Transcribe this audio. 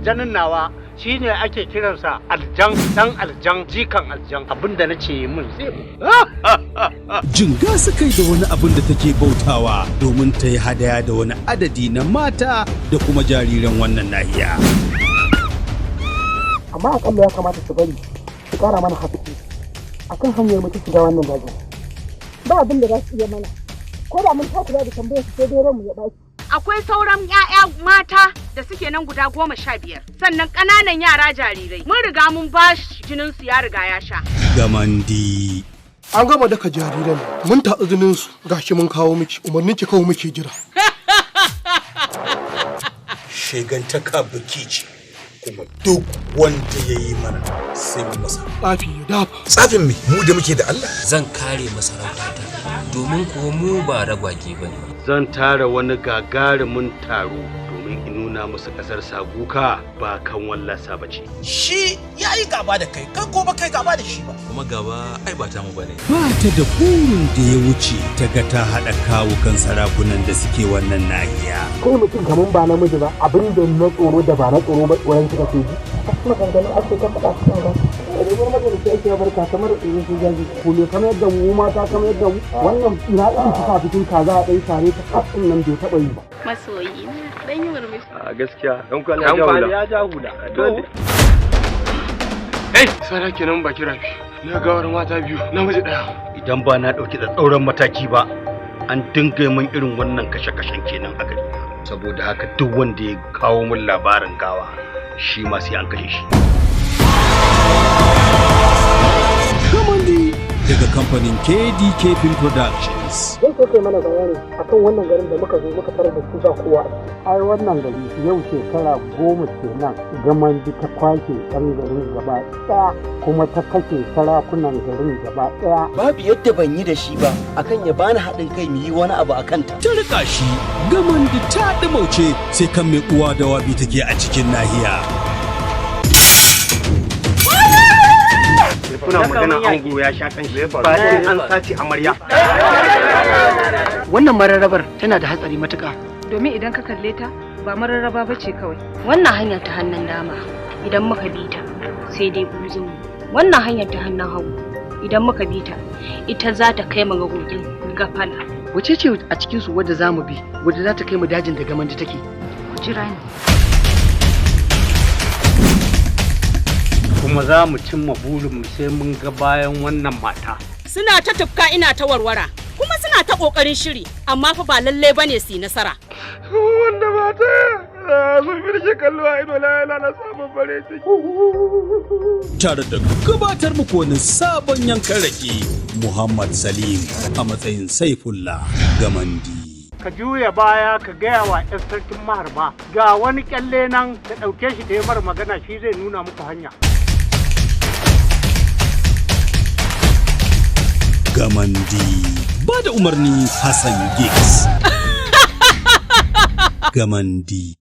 aljanin nawa shine ake kiransa aljan dan aljan jikan aljan abinda nace min zai jinga su kai da wani abin da take bautawa domin ta yi hadaya da wani adadi na mata da kuma jariran wannan nahiya. Amma akalla ya kamata su bari su kara mana hafi akan hanyar mutum shiga wannan dajin. Ba abin da za su iya mana, ko da mun takura da tambayar su sai dai ranmu ya baki. Akwai sauran 'ya'ya mata da suke nan guda 15, sannan ƙananan yara jarirai. Mun riga mun bashi jinin su ya riga ya sha. Gamandi. An gama daka jariran, mun tatsi jinin su, gashi mun kawo miki, umarnin ki kawo muke jira. Shegantaka biki ce, kuma duk wanda ya yi mana sai mu masa. Tsafi ya dafa. Tsafin mu da muke da Allah. Zan kare masarautata, domin kuwa mu ba ragwage ba ne. zan tara wani gagarumin taro domin in nuna musu kasar Saguka ba kan wallasa bace. Shi yayi gaba da kai, kan ko ba kai gaba da shi ba. Kuma gaba ai ba ta mu bane. Ba ta da burin da ya wuce ta ga ta haɗa kawukan sarakunan da suke wannan nahiya. Kai mutum kaman ba namiji ba, abin da na tsoro da ba na tsoro ba tsoron kika ce ji. Kuma ganganin ake kan faɗa cikin ga. Rigar majalisa ake barka kamar irin su jaji. Ko ne kamar yadda mu mata kamar yadda mu wannan ina ɗin suka fitin kaza a ɗai tare ta kafin nan bai taɓa yi ba. Masoyi dan yi murmushi. A gaskiya dan kwali ya ja hula. Dole. Sara kenan ba kira fi. Na gawar mata biyu, namiji ɗaya. Idan ba na ɗauki da tsauran mataki ba, an dinga min irin wannan kashe-kashen kenan a gari. Saboda haka duk wanda ya kawo min labarin gawa, shi ma sai an kashe shi. Gamandi daga kamfanin KDK Film Productions. Zai so kai mana bayani akan wannan garin da muka zo muka tarar da su ba kowa. Ai wannan gari yau shekara 10 kenan Gamandi ta kwashe ɗan garin gaba ɗaya kuma ta kashe sarakunan garin gaba ɗaya. Babu yadda ban yi da shi ba akan ya bani haɗin kai mu yi wani abu akan ta. Ta rika shi Gamandi ta ɗumauce sai kan mai uwa da wabi take a cikin nahiya. Kuna magana ango ya sha kanshi bayan an sace amarya. Wannan mararrabar tana da hatsari matuƙa. Domin idan ka kalle ta ba mararraba bace kawai. Wannan hanyar ta hannun dama idan muka bi ta sai dai buzun. Wannan hanyar ta hannun hagu idan muka bi ta ita za ta kai mu ga gogin gafala. Wace ce a cikin su wadda zamu bi wadda za ta kai mu dajin da Gamandi take? Ku jira ni. Kuma za mu cimma burinmu sai mun ga bayan wannan mata. Suna ta tufka ina ta warwara, kuma suna ta kokarin shiri, amma fa ba lalle bane su yi nasara. Wanda mata sun firke kallo a ido na samun bare ciki. Tare da gabatar muku wani sabon yankan rake Muhammad Salim a matsayin Saifullah Gamandi. Ka juya baya ka gaya wa 'yan sarkin maharba ga wani kyalle nan da ɗauke shi da ya mara magana shi zai nuna muku hanya. Gamandi ba da umarni Hassan Giggs. Gamandi.